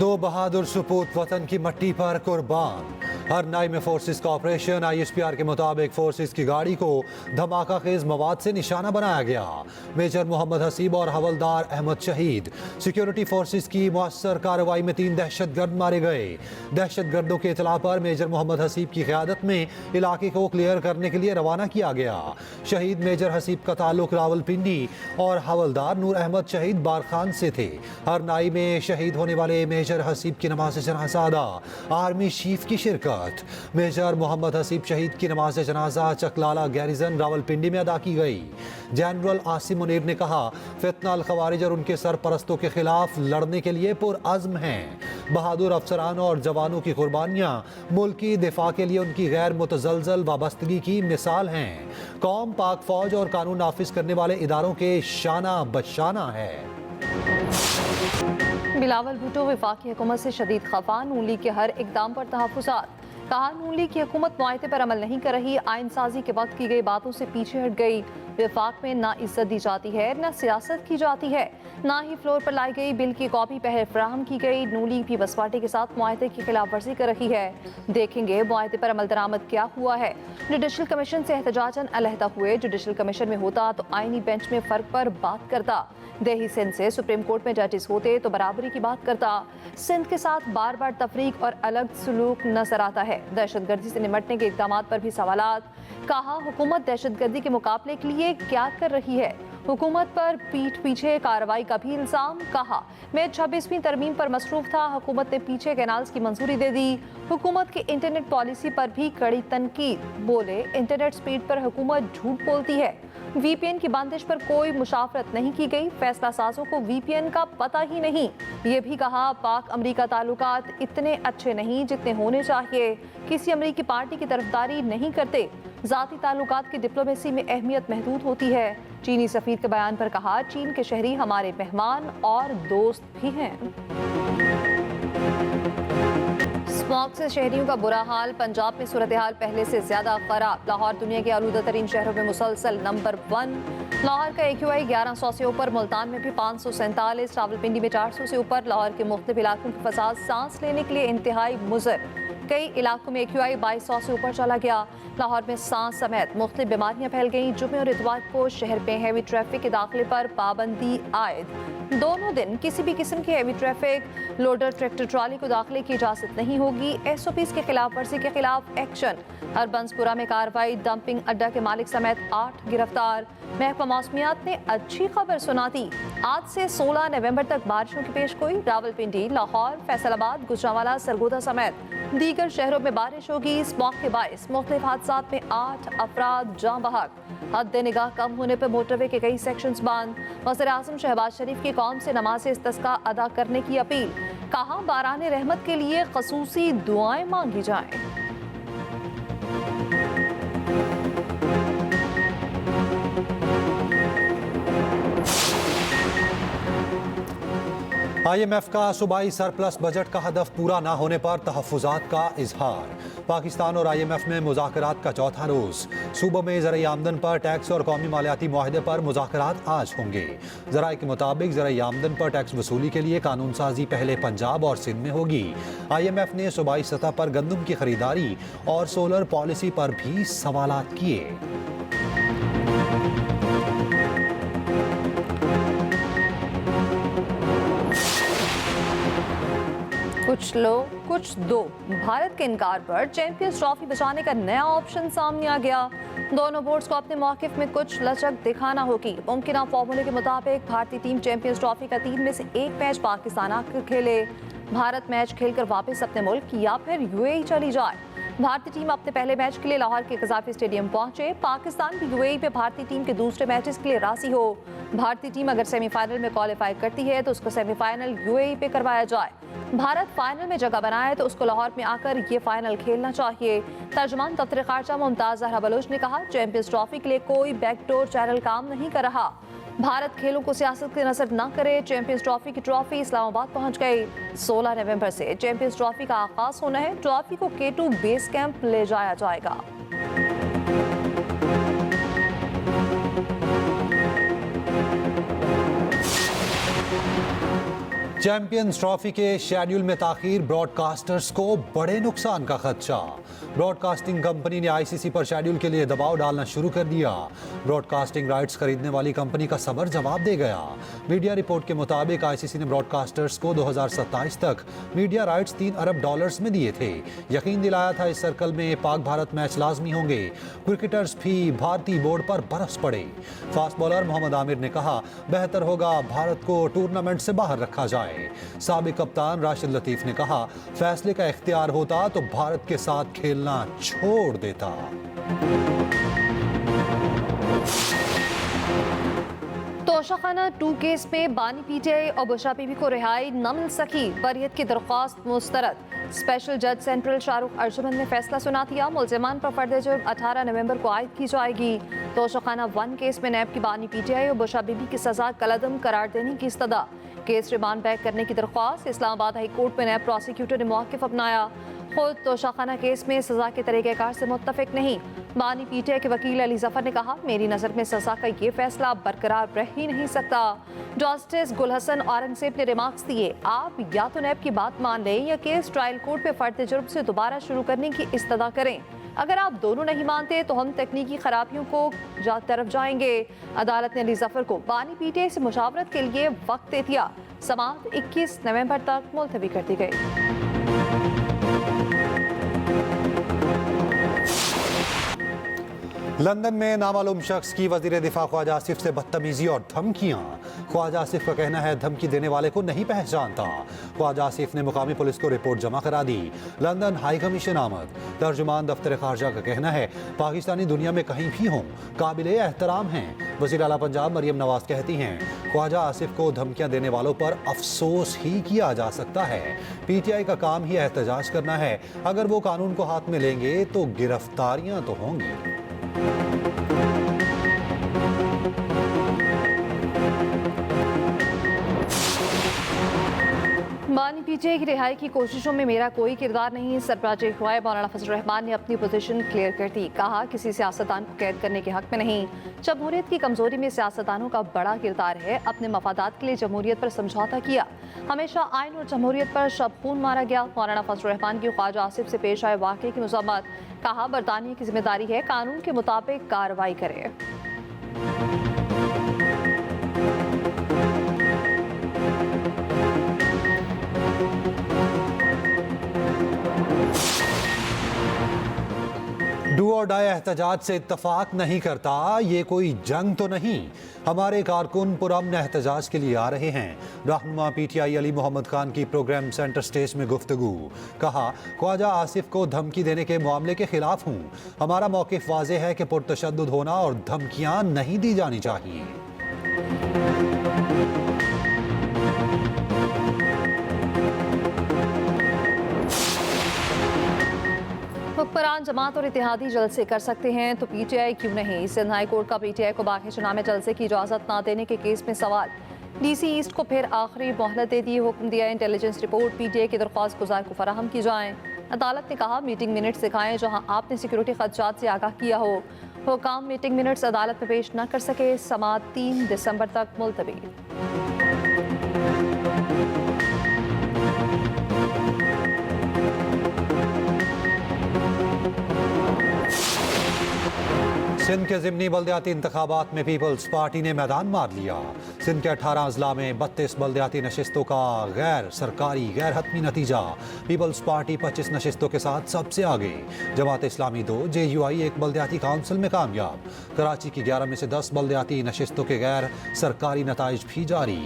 दो बहादुर सपूत वतन की मट्टी पर कुर्बान। हरनाई में फोर्सेस का ऑपरेशन। ISPR के मुताबिक फोर्सेस की गाड़ी को धमाका खेज मवाद से निशाना बनाया गया। मेजर मोहम्मद हसीब और हवलदार अहमद शहीद। सिक्योरिटी फोर्सेस की मुअस्सर कार्रवाई में 3 दहशतगर्द मारे गए। दहशतगर्दों के इतला पर मेजर मोहम्मद हसीब की क़यादत में इलाके को क्लियर करने के लिए रवाना किया गया। शहीद मेजर हसीब का ताल्लुक रावलपिंडी और हवलदार नूर अहमद शहीद बारखान से थे। हरनाई में शहीद होने वाले मेजर हसीब की नमाज जनाजा अदा। आर्मी चीफ की शिरकत। मेजर मोहम्मद हसीब शहीद की नमाज जनाजा चकलाला गैरिजन रावलपिंडी में अदा की गई। जनरल आसिम मुनीर ने कहा, फितना अल खवारिज और उनके सरपरस्तों के खिलाफ लड़ने के लिए पुरअज़्म हैं। बहादुर अफसरान और जवानों की कुर्बानियाँ मुल्क की दिफा के लिए उनकी गैर मुतज़लज़ल वाबस्तगी की मिसाल हैं। कौम पाक फौज और कानून नाफिज करने वाले इदारों के शाना बशाना है। बिलावल भुट्टो वफाकी हुकूमत से शदीद खफा। नून लीग के हर इकदाम पर तहफ़्फ़ुज़ात। कहा, नून लीग की हुकूमत मुआहदे पर अमल नहीं कर रही। आइन साजी के वक्त की गई बातों से पीछे हट गई। विफाक में ना इज्जत दी जाती है, ना सियासत की जाती है, ना ही फ्लोर पर लाई गई बिल की कॉपी पहले फराहम की गई। नून लीग भी बसपार्टी के साथ मुआहदे की खिलाफ वर्जी कर रही है। देखेंगे मुआहदे पर अमल दरामद क्या हुआ है। जुडिशल कमीशन से एहतजाजन अलहदा हुए। जुडिशल कमीशन में होता तो आईनी बेंच में फ़र्क पर बात करता। देही सिंध से सुप्रीम कोर्ट में जजेस होते तो बराबरी की बात करता। सिंध के साथ बार बार तफरीक और अलग सलूक नजर आता है। दहशतगर्दी से निमटने के इक़दाम पर भी सवालात। कहा, हुकूमत दहशतगर्दी के मुकाबले के लिए क्या कर रही है। हुकूमत पर पीठ पीछे कार्रवाई का भी इल्ज़ाम। कहा, मैं 26वीं तरमीम पर मसरूफ था, हुकूमत ने पीछे कैनाल्स की मंजूरी दे दी। हुकूमत की इंटरनेट पॉलिसी पर भी कड़ी तनकीद। बोले, इंटरनेट स्पीड पर हुकूमत झूठ बोलती है। VPN की बंदिश पर कोई मुशावरत नहीं की गई। फैसला साजों को VPN का पता ही नहीं। ये भी कहा, पाक अमरीका ताल्लुकात इतने अच्छे नहीं जितने होने चाहिए। किसी अमरीकी पार्टी की तरफदारी नहीं करते। ज़ाती ताल्लुकात की डिप्लोमेसी में अहमियत महदूद होती है। चीनी सफीर के बयान पर कहा, चीन के शहरी हमारे मेहमान और दोस्त भी हैं। स्मॉग से शहरियों का बुरा हाल। पंजाब में सूरत हाल पहले से ज्यादा खराब। लाहौर दुनिया के आलूदा तरीन शहरों में मुसलसल नंबर 1। लाहौर का AQI 1100 से ऊपर। मुल्तान में भी 547। रावलपिंडी में 400 से ऊपर। लाहौर के मुख्तलिफ इलाकों की फसाद सांस लेने के लिए इंतहाई मुज़र। कई इलाकों में AQI 2200 से ऊपर चला गया। लाहौर में सांस समेत मुख्तलिफ बीमारियां फैल गईं। जुमे और इतवार को शहर में हैवी ट्रैफिक के दाखिले पर पाबंदी आयद। दोनों दिन किसी भी किस्म की heavy traffic, loader, tractor trolley को दाखिले की इजाजत नहीं होगी। SOPs के खिलाफ वर्जी के खिलाफ एक्शन। हरबंसपुरा में कार्रवाई। डंपिंग अड्डा के मालिक समेत 8 गिरफ्तार। महकमा मौसमियात ने अच्छी खबर सुना दी। आज से 16 नवंबर तक बारिशों की पेशगोई। रावलपिंडी, लाहौर, फैसलाबाद, गुजरांवाला, सरगोदा समेत दीगर शहरों में बारिश होगी। स्मॉग के बायस मुख्तलिफ हादसात में 8 अफराद जाँ बहक। हद निगाह कम होने पर मोटरवे के कई सेक्शंस बंद। वज़ीर आज़म शहबाज शरीफ की कौम से नमाज इस्तिस्का अदा करने की अपील। कहा, बारान रहमत के लिए ख़ुसूसी दुआएं मांगी जाएं। IMF का सूबाई सरप्लस बजट का हदफ पूरा ना होने पर तहफ़्फ़ुज़ात का इजहार। पाकिस्तान और IMF में मुज़ाकरात का चौथा रोज़। सूबों में ज़राई आमदन पर टैक्स और कौमी मालियाती मुआहदे पर मुज़ाकरात आज होंगे। ज़राए के मुताबिक ज़राई आमदन पर टैक्स वसूली के लिए कानून साजी पहले पंजाब और सिंध में होगी। IMF ने सूबाई सतह पर गंदम की खरीदारी और सोलर पॉलिसी पर भी सवालात किए। कुछ लो कुछ दो। भारत के इनकार पर चैंपियंस ट्रॉफी बचाने का नया ऑप्शन सामने आ गया। दोनों बोर्ड्स को अपने मौकिफ में कुछ लचक दिखाना होगी। मुमकिन फॉर्मूले के मुताबिक भारतीय टीम चैंपियंस ट्रॉफी का 3 में से 1 मैच पाकिस्तान आकर खेले। भारत मैच खेलकर वापस अपने मुल्क या फिर UAE चली जाए। भारतीय टीम अपने पहले मैच के लिए लाहौर के कज़ाफी स्टेडियम पहुंचे। पाकिस्तान भी UAE पे भारतीय टीम के दूसरे मैचेस के लिए राजी हो। भारतीय टीम अगर सेमीफाइनल में क्वालिफाई करती है तो उसको सेमीफाइनल UAE पे करवाया जाए। भारत फाइनल में जगह बनाए तो उसको लाहौर में आकर ये फाइनल खेलना चाहिए। तर्जुमान दफ्तर खारजा मुमताज जहरा बलोच ने कहा, चैंपियंस ट्रॉफी के लिए कोई बैकडोर चैनल काम नहीं कर रहा। भारत खेलों को सियासत की नजर न करे। चैंपियंस ट्रॉफी की ट्रॉफी इस्लामाबाद पहुंच गई। 16 नवंबर से चैंपियंस ट्रॉफी का आगाज होना है। ट्रॉफी को K2 बेस कैंप ले जाया जाएगा। चैंपियंस ट्रॉफी के शेड्यूल में ताखीर, ब्रॉडकास्टर्स को बड़े नुकसान का खदशा। ब्रॉडकास्टिंग कंपनी ने आईसीसी पर शेड्यूल के लिए दबाव डालना शुरू कर दिया। ब्रॉडकास्टिंग राइट्स खरीदने वाली कंपनी का सबर जवाब दे गया। मीडिया रिपोर्ट के मुताबिक आईसीसी ने ब्रॉडकास्टर्स को 2027 तक मीडिया राइट्स $3 अरब में दिए थे। यकीन दिलाया था इस सर्कल में पाक भारत मैच लाजमी होंगे। क्रिकेटर्स भी भारतीय बोर्ड पर बरस पड़े। फास्ट बॉलर मोहम्मद आमिर ने कहा, बेहतर होगा भारत को टूर्नामेंट से बाहर रखा जाए। साबिक कप्तान राशिद लतीफ ने कहा, फैसले का इख्तियार होता तो भारत के साथ खेलना छोड़ देता। तोशाखाना 2 केस में बानी पीटीआई और बुशरा बीबी को रिहाई न मिल सकी। बरियत की दरख्वास्त मुस्तरद। स्पेशल जज सेंट्रल शाहरुख अर्जुमन ने फैसला सुना दिया। मुलजिमान पर फर्द जुर्म 18 नवंबर को आयद की जाएगी। तोशाखाना 1 केस में नैब की बानी पीटीआई और बुशरा बीबी की सजा कलअदम करार देने की इस्तदा। केस रिमांड बैक करने की दरख्वास्त। इस्लामाबाद हाई कोर्ट में नैब प्रोसिक्यूटर ने मौक़िफ़ अपनाया। खुद तोशाखाना केस में सजा के तरीक़ेकार से मुत्तफिक नहीं। बानी पीटीआई के वकील अली जफर ने कहा, मेरी नज़र में सजा का ये फैसला बरकरार रह ही नहीं सकता। जस्टिस गुलहसन औरंगजेब ने रिमार्क्स दिए, आप या तो नैब की बात मान लें या केस ट्रायल कोर्ट में फर्द जुर्म से दोबारा शुरू करने की इस्तदा करें। अगर आप दोनों नहीं मानते तो हम तकनीकी खराबियों को तरफ जाएंगे। अदालत ने अली जफर को बानी पीटीआई से मुशावरत के लिए वक्त दे दिया। समाअत 21 नवंबर तक मुलतवी कर दी गई। लंदन में नामालूम शख्स की वजीर दिफा ख्वाजा आसिफ से बदतमीजी और धमकियां। ख्वाजा आसिफ का कहना है, धमकी देने वाले को नहीं पहचानता। ख्वाजा आसिफ ने मुकामी पुलिस को रिपोर्ट जमा करा दी। लंदन हाई कमीशन आमद। तर्जुमान दफ्तर खारजा का कहना है, पाकिस्तानी दुनिया में कहीं भी हों काबिले एहतराम हैं। वज़ीर आला पंजाब मरियम नवाज कहती हैं, ख्वाजा आसिफ को धमकियां देने वालों पर अफसोस ही किया जा सकता है। पीटीआई का काम ही एहतजाज करना है। अगर वो कानून को हाथ में लेंगे तो गिरफ्तारियां तो होंगी। बानी पीटीआई की रिहाई की कोशिशों में मेरा कोई किरदार नहीं। सरबराह इखवाए मौलाना फजल रहमान ने अपनी पोजीशन क्लियर कर दी। कहा, किसी सियासतदान को कैद करने के हक में नहीं। जमहूरियत की कमजोरी में सियासतदानों का बड़ा किरदार है। अपने मफादात के लिए जमहूरियत पर समझौता किया। हमेशा आइन और जमहूरियत पर शब खून मारा गया। मौलाना फजल रहमान की ख्वाजा आसिफ से पेश आए वाक़े की मज़म्मत। कहा, बरतानिया की जिम्मेदारी है कानून के मुताबिक कार्रवाई करे। डू और डाई एहतजाज से इत्तफाक नहीं करता। ये कोई जंग तो नहीं। हमारे कारकुन पुरअमन एहतजाज के लिए आ रहे हैं। रहनुमा पीटीआई अली मोहम्मद खान की प्रोग्राम सेंटर स्टेज में गुफ्तगू। कहा, ख्वाजा आसिफ को धमकी देने के मामले के खिलाफ हूँ। हमारा मौक़िफ़ वाज़ेह है कि पुरतशद्दुद होना और धमकियाँ नहीं दी जानी चाहिए। हुक्मरान जमात और इत्तेहादी जलसे कर सकते हैं तो पीटीआई क्यों नहीं। सिंध हाई कोर्ट का पीटीआई को बाकी चुनाव में जलसे की इजाज़त ना देने के केस में सवाल। डीसी ईस्ट को फिर आखिरी मोहलत दे दी। हुक्म दिया, इंटेलिजेंस रिपोर्ट पीटीआई की दरख्वास्त गुजार को फराहम की जाए। अदालत ने कहा, मीटिंग मिनट्स दिखाएं जहां आपने सिक्योरिटी खदशात से आगाह किया हो। हुकाम मीटिंग मिनट्स अदालत में पेश न कर सके। समाअत 3 दिसंबर तक मुलतवी। सिंध के ज़िमनी बल्दियाती इंतखाबात में पीपल्स पार्टी ने मैदान मार लिया। सिंध के 18 अजला में 32 बल्दियाती नशिस्तों का गैर सरकारी गैर हतमी नतीजा। पीपल्स पार्टी 25 नशिस्तों के साथ सबसे आगे। जमात इस्लामी 2, JUI 1 बल्दियाती काउंसिल में कामयाब। कराची की 11 में से 10 बल्दियाती नशिस्तों के गैर सरकारी नताइज भी जारी।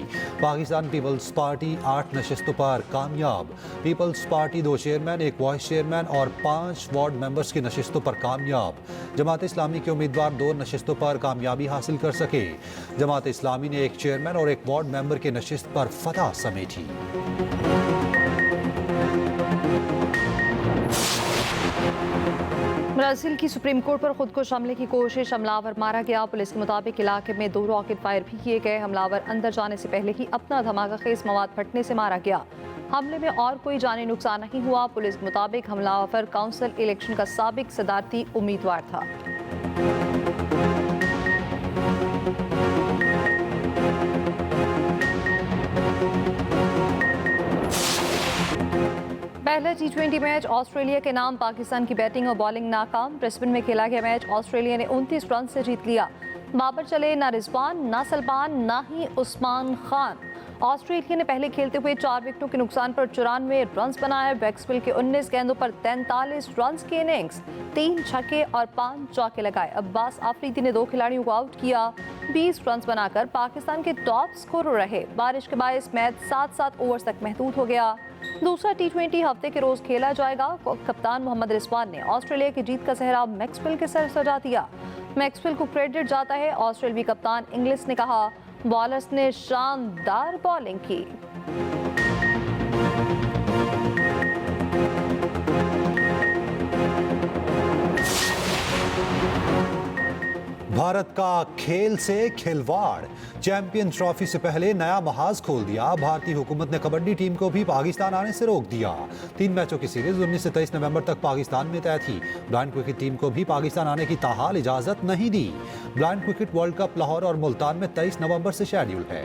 पाकिस्तान पीपल्स पार्टी 8 नशिस्तों पर कामयाब। Peoples Party 2 chairman, 1 vice chairman और 5 वार्ड मेंबर्स की नशिस्तों पर कामयाब। जमात इस्लामी के उम्मीदवार 2 नशिस्तों पर कामयाबी हासिल कर सके। जमात इस्लामी ने 1 चेयरमैन और 1 वार्ड मेंबर की नशिस्त पर फतह समेटी। ब्राजील की सुप्रीम कोर्ट पर खुद को हमले की कोशिश, हमलावर मारा गया। पुलिस के मुताबिक इलाके में 2 रॉकेट फायर भी किए गए। हमलावर अंदर जाने से पहले ही अपना धमाका खेज मवाद फटने से मारा गया। हमले में और कोई जानी नुकसान नहीं हुआ। पुलिस के मुताबिक हमलावर काउंसिल इलेक्शन का साबिक सदारती उम्मीदवार था। पहला T20 मैच ऑस्ट्रेलिया के नाम, पाकिस्तान की बैटिंग और बॉलिंग नाकाम। ब्रिस्बेन में खेला गया मैच ऑस्ट्रेलिया ने 29 रन से जीत लिया। बाबर चले ना रिजवान, ना सलमान, ना ही उस्मान खान। ऑस्ट्रेलिया ने पहले खेलते हुए 4 विकेटों के नुकसान पर 94 रन बनाए। बैक्सवेल के 19 गेंदों पर 43 रन की इनिंग्स, 3 छक्के और 5 चौके लगाए। अब्बास आफरीदी ने 2 खिलाड़ियों को आउट किया। 20 रन बनाकर पाकिस्तान के टॉप स्कोरर रहे। बारिश के बायस मैच 7-7 ओवर्स तक महदूद हो गया। दूसरा T20 हफ्ते के रोज खेला जाएगा। कप्तान मोहम्मद रिजवान ने ऑस्ट्रेलिया की जीत का सेहरा मैक्सवेल के सर सजा दिया। मैक्सवेल को क्रेडिट जाता है। ऑस्ट्रेलियाई कप्तान इंग्लिश ने कहा, बॉलर्स ने शानदार बॉलिंग की। भारत का खेल से खिलवाड़, चैंपियन ट्रॉफी से पहले नया महाज खोल दिया। भारतीय हुकूमत ने कबड्डी टीम को भी पाकिस्तान आने से रोक दिया। 3 मैचों की सीरीज 19 से 23 नवंबर तक पाकिस्तान में तय थी। ब्लाइंड क्रिकेट टीम को भी पाकिस्तान आने की ताहाल इजाजत नहीं दी। Blind cricket world cup Lahore और मुल्तान में 23 नवंबर से शेड्यूल है।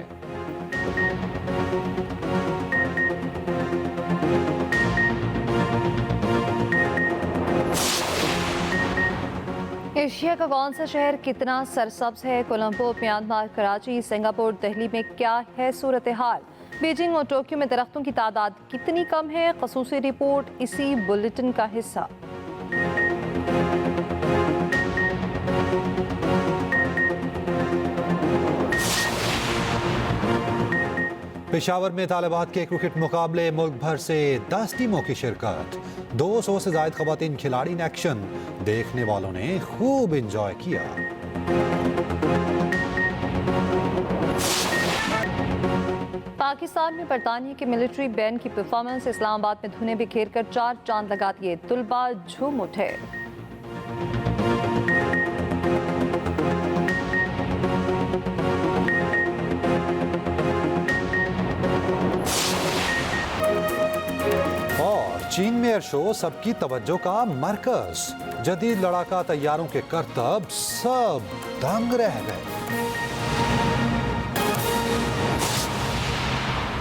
एशिया का कौन सा शहर कितना सरसब्ज है? कोलंबो, म्यांमार, कराची, सिंगापुर, दिल्ली में क्या है सूरत हाल? बीजिंग और टोक्यो में दरख्तों की तादाद कितनी कम है? ख़ुसूसी रिपोर्ट इसी बुलेटिन का हिस्सा। पेशावर में तालिबात के क्रिकेट मुकाबले, मुल्क भर से 10 टीमों की शिरकत। 200 से ज्यादा खवातीन खिलाड़ी ने एक्शन, देखने वालों ने खूब एंजॉय किया। पाकिस्तान में बरतानिया के मिलिट्री बैंड की परफॉर्मेंस, इस्लामाबाद में धुने बिखेर कर 4 चांद लगा दिए। तुलबा झूम उठे। और चीन में एयर शो सबकी तवज्जो का मरकज। जदीद लड़ाका तैयारों के करतब सब दंग रह गए।